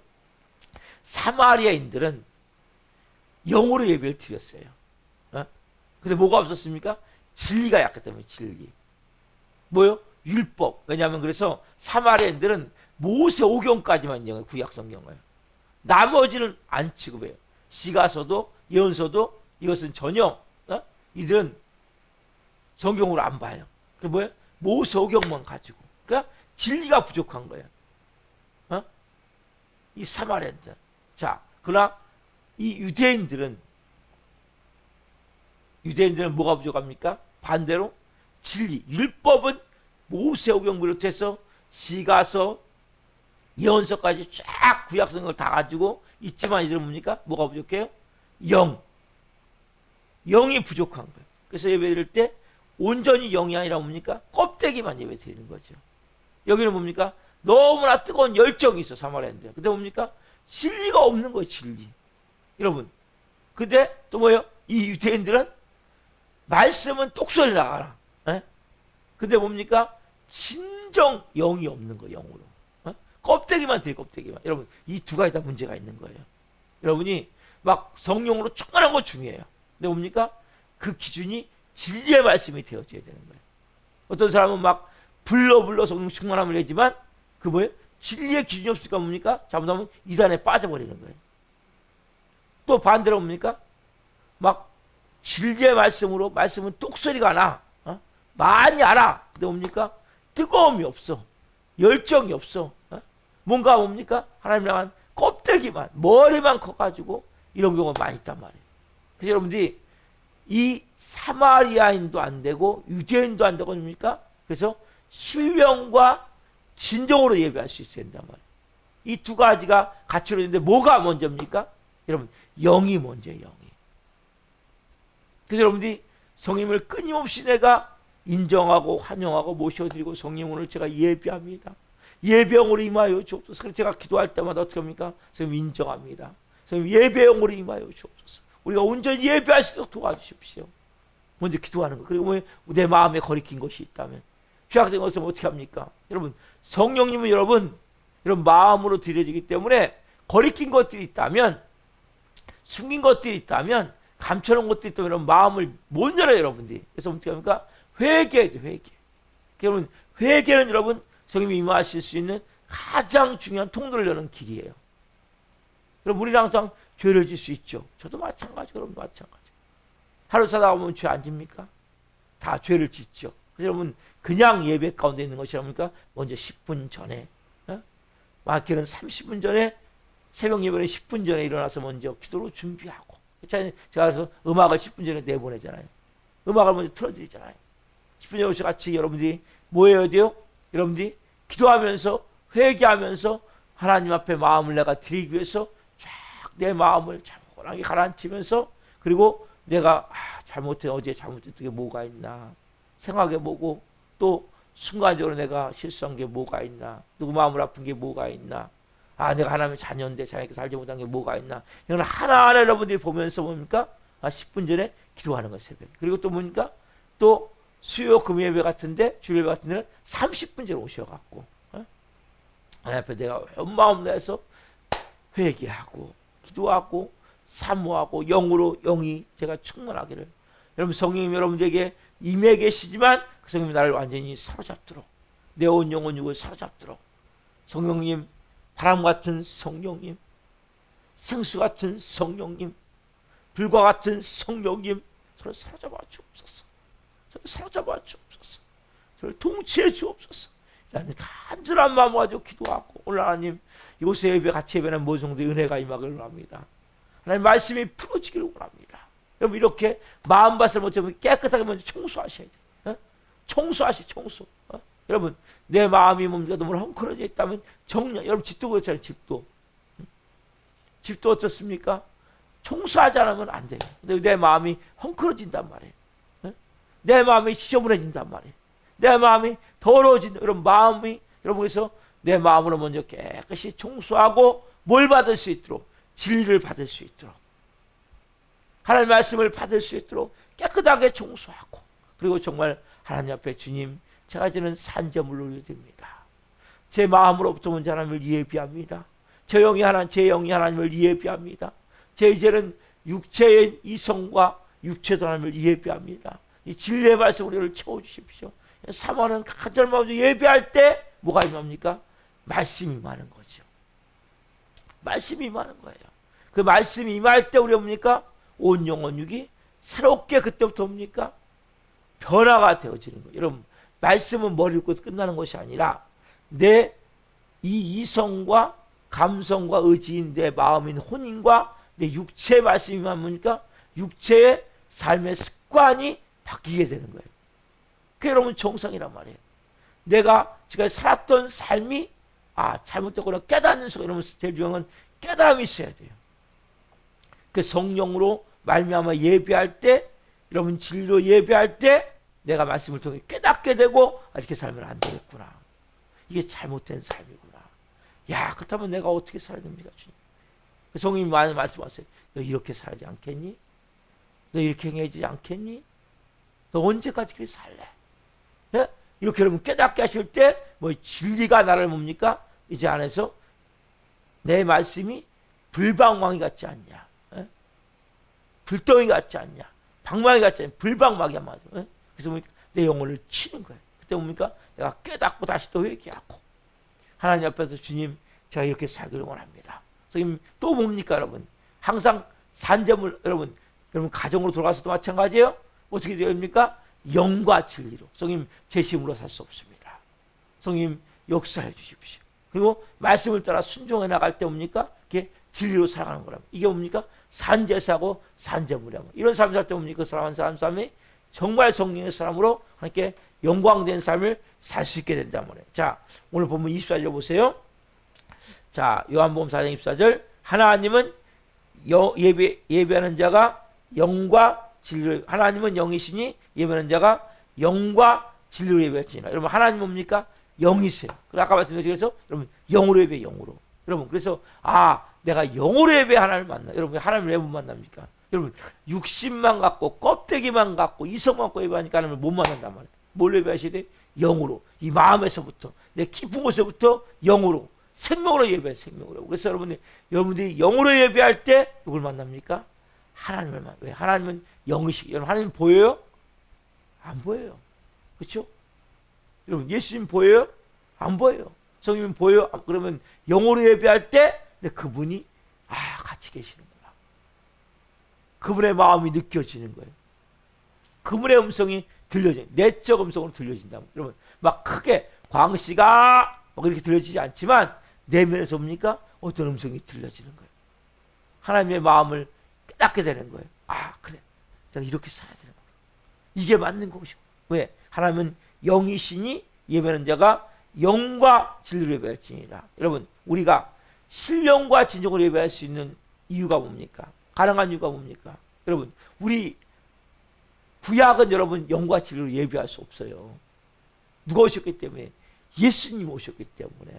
사마리아인들은 영으로 예배를 드렸어요. 근데 뭐가 없었습니까? 진리가 약했기 때문에 진리. 뭐요? 율법. 왜냐하면 그래서 사마리아인들은 모세오경까지만 인정해요. 구약 성경을. 나머지는 안 취급해요. 시가서도 예언서도 이것은 전혀 이들은 성경으로 안 봐요. 그게 뭐예요? 모세오경만 가지고. 그러니까 진리가 부족한 거예요. 이 사마리아인들. 자, 그러나 이 유대인들은 뭐가 부족합니까? 반대로 진리, 율법은 모세오경 비롯해서 시가서, 예언서까지 쫙 구약성경을 다 가지고 있지만 이들은 뭡니까? 뭐가 부족해요? 영이 부족한 거예요. 그래서 예배 드릴 때 온전히 영이 아니라 뭡니까? 껍데기만 예배 드리는 거죠. 여기는 뭡니까? 너무나 뜨거운 열정이 있어 사마리아인들. 근데 뭡니까? 진리가 없는 거예요. 진리. 여러분. 근데 또 뭐예요? 이 유대인들은 말씀은 똑소리 나가라. 근데 뭡니까? 진정 영이 없는 거예요. 영으로. 껍데기만 드려 껍데기만. 여러분 이 두 가지 다 문제가 있는 거예요. 여러분이 막 성령으로 충만한 거 중요해요. 근데 뭡니까? 그 기준이 진리의 말씀이 되어져야 되는 거예요. 어떤 사람은 막 불러 성령 충만함을 내지만 그 뭐예요? 진리의 기준이 없으니까 뭡니까? 잘못하면 이단에 빠져버리는 거예요. 또 반대로 뭡니까? 막 진리의 말씀으로 말씀은 똑소리가 나. 많이 알아. 근데 뭡니까? 뜨거움이 없어. 열정이 없어. 뭔가 뭡니까? 하나님 향한 껍데기만 머리만 커가지고 이런 경우가 많이 있단 말이에요. 그래서 여러분들이 이 사마리아인도 안 되고 유대인도 안 되고 뭡니까? 그래서 신령과 진정으로 예배할 수 있어야 된단 말이에요. 이 두 가지가 같이 이루어지는데 뭐가 먼저입니까? 여러분 영이 먼저예요. 영이. 그래서 여러분들이 성령을 끊임없이 내가 인정하고 환영하고 모셔드리고 성령 오늘 제가 예배합니다. 예배형으로 임하여 주옵소서. 그래서 제가 기도할 때마다 어떻게 합니까? 선생님 인정합니다. 선생님 예배형으로 임하여 주옵소서. 우리가 온전히 예배할 수 있도록 도와주십시오. 먼저 기도하는 거. 그리고 내 마음에 거리낀 것이 있다면 죄악된 것은 어떻게 합니까? 여러분 성령님은 여러분 이런 마음으로 드려지기 때문에 거리낀 것들이 있다면, 숨긴 것들이 있다면, 감춰놓은 것들이 있다면 이런 마음을 못 열어요, 여러분들이. 그래서 어떻게 합니까? 회개해야 돼요, 회개. 여러분, 회개는 여러분, 성령님이 임하실 수 있는 가장 중요한 통로를 여는 길이에요. 그럼 우리는 항상 죄를 질 수 있죠. 저도 마찬가지, 여러분 마찬가지. 하루 살다가 보면 죄 안 집니까? 다 죄를 짓죠. 그래서 여러분, 그냥 예배 가운데 있는 것이 뭡니까? 먼저 10분 전에, 많게는 30분 전에, 새벽 예배는 10분 전에 일어나서 먼저 기도로 준비하고. 제가 그래서 음악을 10분 전에 내보내잖아요. 음악을 먼저 틀어드리잖아요. 10분 전에 오셔서 같이 여러분들이 뭐 해야 돼요? 여러분들이 기도하면서, 회개하면서 하나님 앞에 마음을 내가 드리기 위해서 쫙 내 마음을 차분하게 가라앉히면서, 그리고 내가 잘못해, 어제 잘못했던 게 뭐가 있나 생각해 보고, 또 순간적으로 내가 실수한 게 뭐가 있나, 누구 마음을 아픈 게 뭐가 있나, 내가 하나님의 자녀인데 자기가 살지 못한 게 뭐가 있나, 이런 하나하나 여러분들이 보면서 뭡니까? 10분 전에 기도하는 거, 새벽에. 그리고 또 뭡니까? 또 수요 금요예배 같은데, 주일예배 같은 데는 30분 전에 오셔갖고 하나님 앞에 내가 온 마음 내서 회개하고 기도하고 사모하고 영이 제가 충만하기를. 여러분, 성령님 여러분들에게 임해 계시지만 그 성령님이 나를 완전히 사로잡도록, 내 온 영혼 육을 사로잡도록, 성령님, 바람 같은 성령님, 생수 같은 성령님, 불과 같은 성령님, 저를 사로잡아 주옵소서. 저를 사로잡아 주옵소서. 저를 통치해 주옵소서. 라는 간절한 마음을 가지고 기도하고, 오늘 하나님, 이곳에 예배, 같이 예배는 모든 성도의 은혜가 임하기를 원합니다. 하나님 말씀이 풀어지기를 원합니다. 여러분, 이렇게 마음밭을 못하면 깨끗하게 먼저 청소하셔야 돼요. 청소. 여러분, 내 마음이 뭡니까? 너무 헝클어져 있다면 정녕. 여러분, 집도 그렇잖아요. 집도 어떻습니까? 청소하지 않으면 안 돼요. 근데 내 마음이 헝클어진단 말이에요. 내 마음이 지저분해진단 말이에요. 내 마음이 더러워진, 이런 마음이, 여러분, 그래서 내 마음으로 먼저 깨끗이 청소하고, 뭘 받을 수 있도록? 진리를 받을 수 있도록, 하나님의 말씀을 받을 수 있도록 깨끗하게 청소하고, 그리고 정말 하나님 앞에, 주님, 제가 지는 산재물을 올려드립니다. 제 마음으로부터 먼저 하나님을 예비합니다. 제 영이 하나님을 예비합니다. 제 이제는 육체의 이성과 육체도 하나님을 예비합니다. 이 진리의 말씀 우리를 채워주십시오. 사모하는 간절한 마음으로 예배할 때 뭐가 임합니까? 말씀이 임하는 거죠. 말씀이 임하는 거예요. 그 말씀이 임할 때 우리 뭡니까? 온 영혼 육이 새롭게 그때부터 뭡니까? 변화가 되어지는 거예요. 여러분, 말씀은 머리를 꽂고 끝나는 것이 아니라 내 이 이성과 감성과 의지인 내 마음인 혼인과 내 육체의 말씀이 뭡니까? 육체의 삶의 습관이 바뀌게 되는 거예요. 그게 여러분 정상이란 말이에요. 내가 지금까지 살았던 삶이 잘못됐거나 깨닫는 순간, 이러면 제일 중요한 건 깨달음이 있어야 돼요. 그 성령으로 말미암아 예배할 때, 여러분 진리로 예배할 때 내가 말씀을 통해 깨닫게 되고, 이렇게 살면 안 되겠구나. 이게 잘못된 삶이구나. 그렇다면 내가 어떻게 살아야 됩니까, 주님? 성령님이 말씀하세요. 너 이렇게 살지 않겠니? 너 이렇게 행해지지 않겠니? 너 언제까지 그렇게 살래? 예? 이렇게 여러분 깨닫게 하실 때, 진리가 나를 뭡니까? 이제 안에서 내 말씀이 불방망이 같지 않냐? 예? 불덩이 같지 않냐? 방망이 같지 않냐? 불방망이야, 맞아. 예? 그래서 뭡니까? 내 영혼을 치는 거예요. 그때 뭡니까? 내가 깨닫고 다시 또 회개하고, 하나님 앞에서, 주님, 제가 이렇게 살기를 원합니다. 선생님, 또 뭡니까, 여러분? 항상 산재물, 여러분 가정으로 돌아가서도 마찬가지예요. 어떻게 됩니까? 영과 진리로. 성님, 제 힘으로 살 수 없습니다. 성님, 역사해 주십시오. 그리고 말씀을 따라 순종해 나갈 때 뭡니까? 이게 진리로 살아가는 거랍니다. 이게 뭡니까? 산제사고 산제물이라고. 이런 삶을 살 때 뭡니까? 그 사람이 정말 성령의 사람으로 함께 영광된 삶을 살 수 있게 된단 말이에요. 자, 오늘 본문 24절 보세요. 자, 요한복음 4장 24절. 하나님은 예배하는 자가 영과 진리를, 하나님은 영이시니 예배하는 자가 영과 진리로 예배할지니라. 여러분, 하나님 뭡니까? 영이세요. 아까 말씀드린 여러분, 영으로 예배, 영으로. 여러분, 그래서 내가 영으로 예배 하나님을 만나. 여러분, 하나님을 왜 못 만납니까? 여러분, 육신만 갖고 껍데기만 갖고 이성만 갖고 예배하니까 하나님을 못 만난단 말이에요. 뭘 예배하셔야 돼? 영으로. 이 마음에서부터, 내 깊은 곳에서부터 영으로. 생명으로 예배해, 생명으로. 그래서 여러분들이 영으로 예배할 때 누굴 만납니까? 하나님을 만나요. 왜? 하나님은 영이시기. 여러분, 하나님 보여요? 안 보여요. 그렇죠? 여러분, 예수님 보여요? 안 보여요. 성령님 보여요? 그러면 영으로 예배할 때 그분이 같이 계시는구나. 그분의 마음이 느껴지는 거예요. 그분의 음성이 들려져요. 내적 음성으로 들려진다. 여러분, 막 크게 광시가 이렇게 들려지지 않지만 내면에서 뭡니까? 어떤 음성이 들려지는 거예요. 하나님의 마음을 깨닫게 되는 거예요. 그래, 내가 이렇게 살아야 되는 거예요. 이게 맞는 것이고. 왜? 하나님은 영이시니 예배하는 자가 영과 진리로 예배할지니라. 여러분, 우리가 신령과 진정으로 예배할 수 있는 이유가 뭡니까? 가능한 이유가 뭡니까? 여러분, 우리 구약은 여러분 영과 진리로 예배할 수 없어요. 누가 오셨기 때문에? 예수님 오셨기 때문에.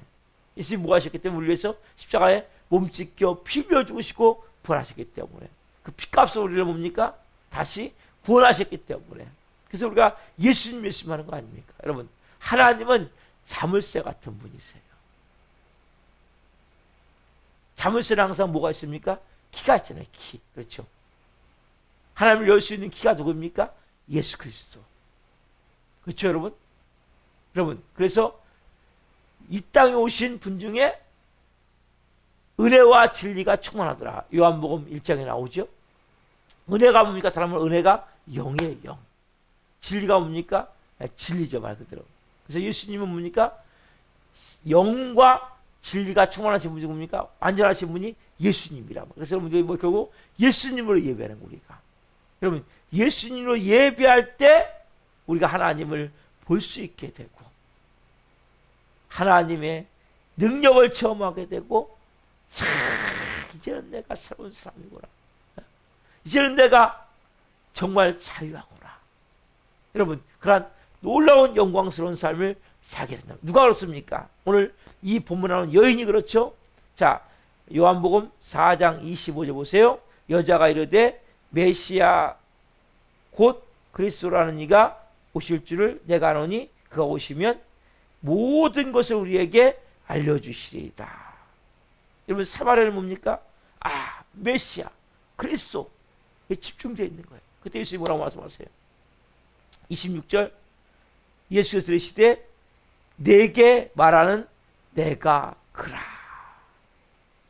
예수님 뭐 하셨기 때문에? 우리 위해서 십자가에 몸 찢겨 피 흘려 죽으시고 부활하셨기 때문에. 그 피값으로 우리를 뭡니까? 다시 구원하셨기 때문에. 그래서 우리가 예수님 하는 거 아닙니까? 여러분, 하나님은 자물쇠 같은 분이세요. 자물쇠는 항상 뭐가 있습니까? 키가 있잖아요. 키. 그렇죠? 하나님을 열 수 있는 키가 누구입니까? 예수 그리스도. 그렇죠, 여러분? 여러분, 그래서 이 땅에 오신 분 중에 은혜와 진리가 충만하더라. 요한복음 1장에 나오죠? 은혜가 뭡니까? 사람은 은혜가 영이에요, 영. 진리가 뭡니까? 진리죠, 말 그대로. 그래서 예수님은 뭡니까? 영과 진리가 충만하신 분이 뭡니까? 완전하신 분이 예수님이라고. 그래서 여러분들이 결국 예수님으로 예배하는 거예요, 우리가. 여러분, 예수님으로 예배할 때 우리가 하나님을 볼 수 있게 되고 하나님의 능력을 체험하게 되고 이제는 내가 새로운 사람이구나. 이제는 내가 정말 자유하구나. 여러분, 그러한 놀라운 영광스러운 삶을 살게 된다. 누가 그렇습니까? 오늘 이 본문에 나오는 여인이 그렇죠? 자, 요한복음 4장 25절 보세요. 여자가 이르되 메시아 곧 그리스도라는 이가 오실 줄을 내가 아노니 그가 오시면 모든 것을 우리에게 알려주시리이다. 여러분, 사마리아는 뭡니까? 메시아 그리스도에 집중되어 있는 거예요. 그때 예수님이 뭐라고 말씀하세요? 26절 예수께서 들으시되 내게 말하는 내가 그라.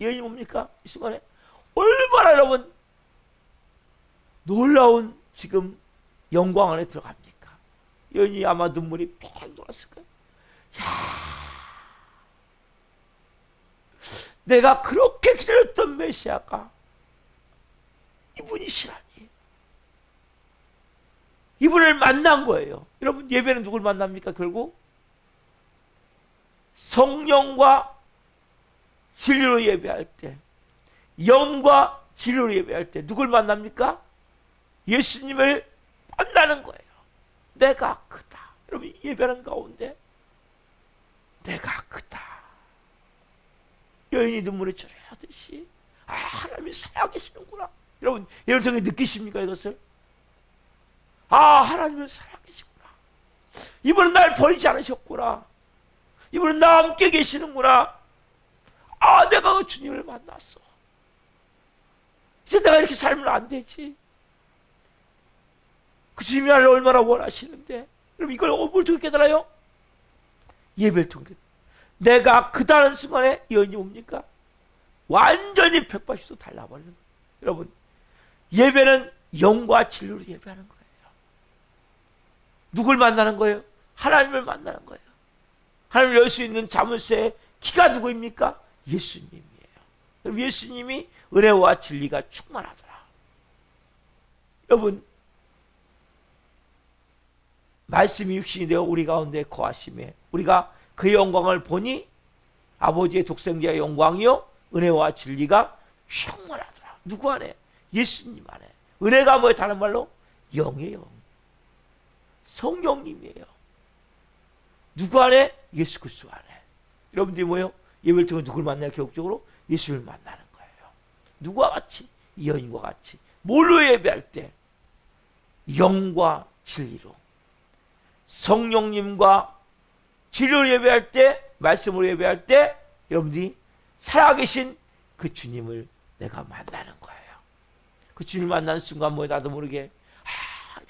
여인이 뭡니까? 이 순간에 얼마나 여러분 놀라운 지금 영광 안에 들어갑니까? 여인이 아마 눈물이 팽 돌았을 거예요. 내가 그렇게 기다렸던 메시아가 이분이시라니. 이분을 만난 거예요. 여러분, 예배는 누굴 만납니까? 결국 성령과 진리로 예배할 때, 영과 진리로 예배할 때 누굴 만납니까? 예수님을 만나는 거예요. 내가 크다. 여러분, 예배하는 가운데 내가 크다. 여인이 눈물을 주려하듯이 하나님이 살아계시는구나. 여러분, 여러분이 느끼십니까 이것을? 하나님은 살아계시구나. 이분은 날 버리지 않으셨구나. 이분은 나와 함께 계시는구나. 내가 그 주님을 만났어. 이제 내가 이렇게 살면 안 되지. 그 주님이 나를 얼마나 원하시는데. 여러분, 이걸 어떻게 깨달아요? 예배를 통해. 내가 그다는 순간에 여인이 옵니까? 완전히 180도 달라버리는 거예요. 여러분, 예배는 영과 진리로 예배하는 거예요. 누굴 만나는 거예요? 하나님을 만나는 거예요. 하나님을 열 수 있는 자물쇠의 키가 누구입니까? 예수님이에요. 그럼 예수님이 은혜와 진리가 충만하더라. 여러분, 말씀이 육신이 되어 우리 가운데 거하심에 우리가 그의 영광을 보니 아버지의 독생자의 영광이요 은혜와 진리가 충만하더라. 누구 안에? 예수님 안에. 은혜가 뭐예요? 다른 말로 영이에요. 성령님이에요. 누구 안에? 예수 그리스도 안에. 여러분들이 뭐예요? 예배를 통해 누굴 만나요? 결국적으로 예수를 만나는 거예요. 누구와 같이? 이 여인과 같이. 뭘로 예배할 때? 영과 진리로. 성령님과 진리로 예배할 때, 말씀으로 예배할 때 여러분들이 살아계신 그 주님을 내가 만나는 거예요. 그 주님을 만나는 순간 뭐 나도 모르게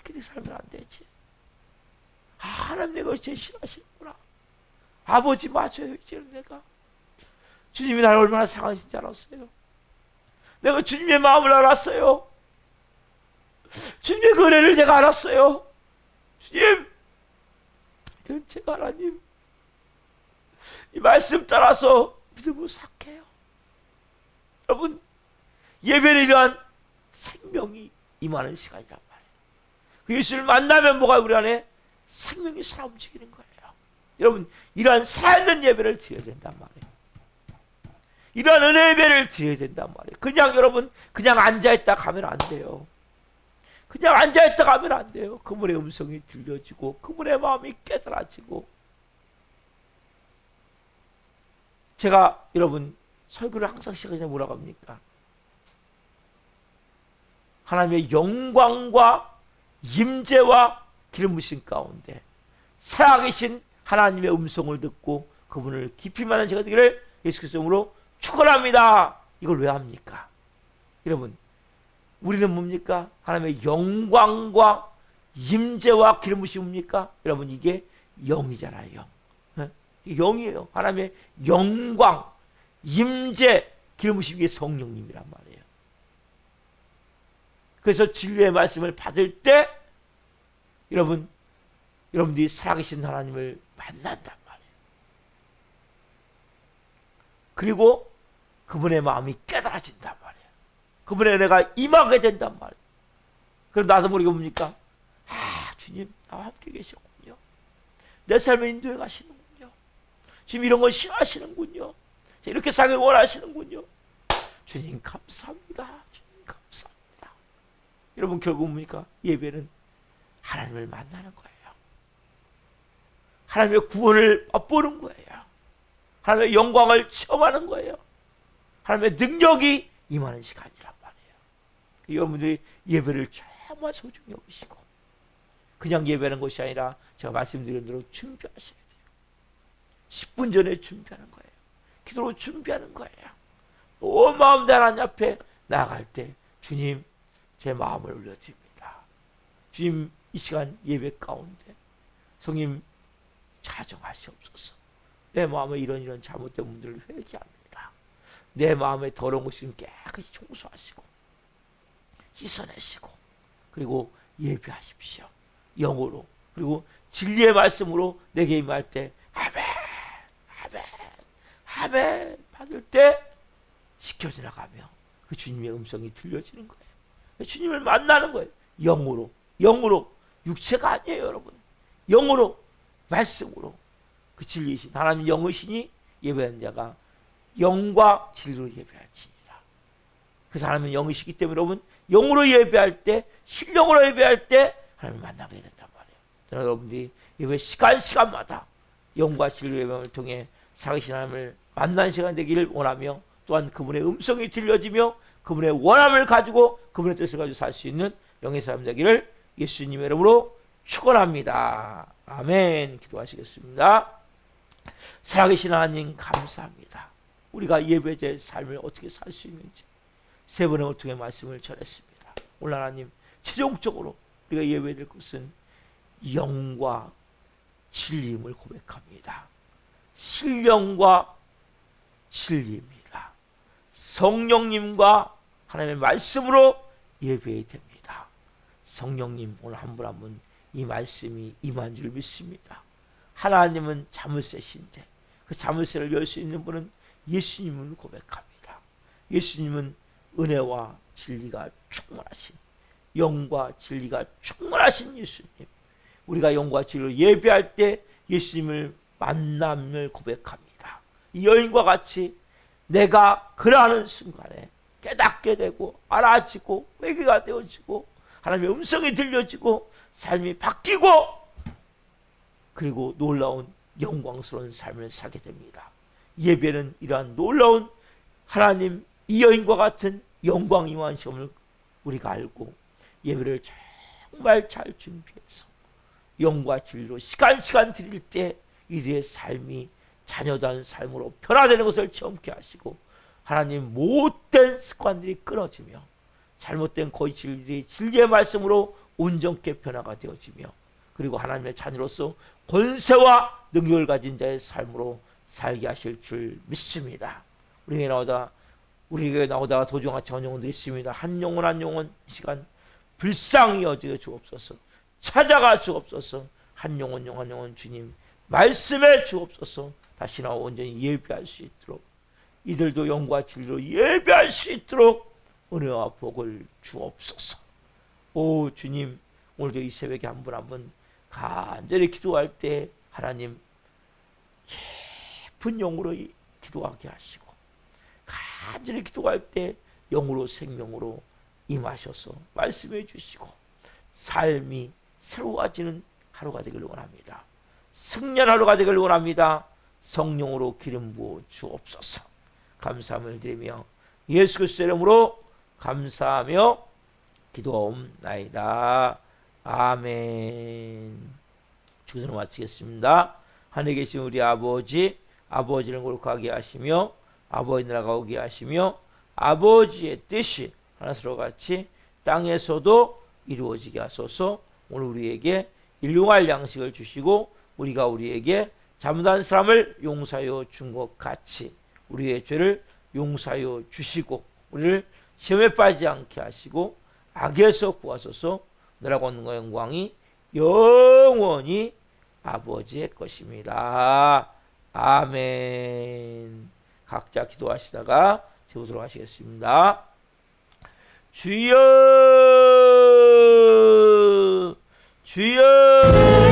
이렇게 살면 안 되지. 하나님 내가 제 싫어하시는구나. 아버지 맞아요. 이제는 내가 주님이 나를 얼마나 사랑하신지 알았어요. 내가 주님의 마음을 알았어요. 주님의 그 은혜를 제가 알았어요. 주님, 제가 하나님 이 말씀 따라서 믿음으로 삭해요. 여러분, 예배를 이러한 생명이 임하는 시간이란 말이에요. 그 예수를 만나면 뭐가 우리 안에 생명이 살아 움직이는 거예요. 여러분, 이러한 살아있는 예배를 드려야 된단 말이에요. 이러한 은혜 예배를 드려야 된단 말이에요. 그냥 여러분 그냥 앉아있다 가면 안 돼요. 그냥 앉아있다 가면 안 돼요. 그분의 음성이 들려지고 그분의 마음이 깨달아지고. 제가 여러분 설교를 항상 시작할 때 뭐라고 합니까? 하나님의 영광과 임재와 기름 부으심 가운데 살아계신 하나님의 음성을 듣고 그분을 깊이 만난 시간 되기를 예수 그리스도 이름으로 축원합니다. 이걸 왜 합니까? 여러분, 우리는 뭡니까? 하나님의 영광과 임재와 기름 부으심입니까? 여러분, 이게 영이잖아요. 영. 영이에요. 하나님의 영광, 임재, 기름 부으심, 이게 성령님이란 말이에요. 그래서 진리의 말씀을 받을 때 여러분들이 살아계신 하나님을 만난단 말이에요. 그리고 그분의 마음이 깨달아진단 말이에요. 그분의 은혜가 임하게 된단 말이에요. 그럼 나도 모르게 뭡니까? 주님 나와 함께 계시군요. 내 삶을 인도해 가시는군요. 지금 이런 걸 싫어하시는군요. 이렇게 살길 원하시는군요. 주님 감사합니다. 주님 감사합니다. 여러분, 결국 뭡니까? 예배는 하나님을 만나는 거예요. 하나님의 구원을 맛보는 거예요. 하나님의 영광을 체험하는 거예요. 하나님의 능력이 임하는 시간이란 말이에요. 여러분들이 예배를 정말 소중히 여기시고 그냥 예배하는 것이 아니라 제가 말씀드린 대로 준비하셔야 돼요. 10분 전에 준비하는 거예요. 기도로 준비하는 거예요. 온 마음 다 하나님 앞에 나아갈 때 주님 제 마음을 올려드립니다. 주님 이 시간 예배 가운데 성님 자정하시옵소서. 내 마음에 이런 잘못된 분들을 회개합니다. 내 마음에 더러운 것을 깨끗이 청소하시고 씻어내시고 그리고 예배하십시오. 영으로 그리고 진리의 말씀으로 내게 임할 때 아멘 아멘 아멘 받을 때 지켜 지나가며 그 주님의 음성이 들려지는 거예요. 주님을 만나는 거예요. 영으로 육체가 아니에요. 여러분, 영으로 말씀으로 그 진리이신 하나님 영이시니 예배하는 자가 영과 진리로 예배할지니라. 그래서 하나님은 영이시기 때문에 여러분 영으로 예배할 때 신령으로 예배할 때 하나님을 만나게 된단 말이에요. 여러분들이 예배 시간마다 영과 진리로 예배를 통해 살아계신 하나님을 만나는 시간 되기를 원하며 또한 그분의 음성이 들려지며 그분의 원함을 가지고 그분의 뜻을 가지고 살 수 있는 영의 사람 되기를 예수님의 이름으로 축원합니다. 아멘. 기도하시겠습니다. 살아계신 하나님 감사합니다. 우리가 예배자의 삶을 어떻게 살 수 있는지 세 번의 통해 말씀을 전했습니다. 오늘 하나님 최종적으로 우리가 예배될 것은 영과 진리임을 고백합니다. 신령과 진리입니다. 성령님과 하나님의 말씀으로 예배해야 됩니다. 성령님 오늘 한 분 한 분 이 말씀이 임한 줄 믿습니다. 하나님은 자물쇠신데 그 자물쇠를 열 수 있는 분은 예수님을 고백합니다. 예수님은 은혜와 진리가 충만하신 영과 진리가 충만하신 예수님. 우리가 영과 진리로 예배할 때 예수님을 만남을 고백합니다. 이 여인과 같이 내가 그러하는 순간에 깨닫게 되고 알아지고 회개가 되어지고 하나님의 음성이 들려지고 삶이 바뀌고 그리고 놀라운 영광스러운 삶을 살게 됩니다. 예배는 이러한 놀라운 하나님 이 여인과 같은 영광 임한 시험을 우리가 알고 예배를 정말 잘 준비해서 영과 진리로 시간 드릴 때 이들의 삶이 자녀된 삶으로 변화되는 것을 체험케 하시고 하나님 못된 습관들이 끊어지며 잘못된 거짓일들이 진리의 말씀으로 온전케 변화가 되어지며 그리고 하나님의 자녀로서 권세와 능력을 가진 자의 삶으로 살게 하실 줄 믿습니다. 우리에게 나오다가 도중같이 온 영혼들이 있습니다. 한 영혼 한 영혼 이 시간 불쌍히 여겨 주옵소서. 찾아가 주옵소서. 한 영혼 한 영혼 주님 말씀해 주옵소서. 다시나 온전히 예배할 수 있도록 이들도 영과 진리로 예배할 수 있도록 은혜와 복을 주옵소서. 오 주님, 오늘도 이 새벽에 한 분 한 분 간절히 기도할 때 하나님 깊은 영으로 기도하게 하시고 간절히 기도할 때 영으로 생명으로 임하셔서 말씀해 주시고 삶이 새로워지는 하루가 되길 원합니다. 승리한 하루가 되길 원합니다. 성령으로 기름 부어 주옵소서. 감사함을 드리며 예수 그리스도의 이름으로 감사하며 기도하옵나이다. 아멘. 주기도를 마치겠습니다. 하늘에 계신 우리 아버지, 아버지를 거룩하게 하시며 아버지 나라가 오게 하시며 아버지의 뜻이 하나스로 같이 땅에서도 이루어지게 하소서. 오늘 우리에게 일용할 양식을 주시고 우리가 우리에게 잘못한 사람을 용서하여 준 것 같이 우리의 죄를 용서하여 주시고 우리를 시험에 빠지지 않게 하시고 악에서 구하소서. 너라고 하는 영광이 영원히 아버지의 것입니다. 아멘. 각자 기도하시다가 세우도록 하시겠습니다. 주여 주여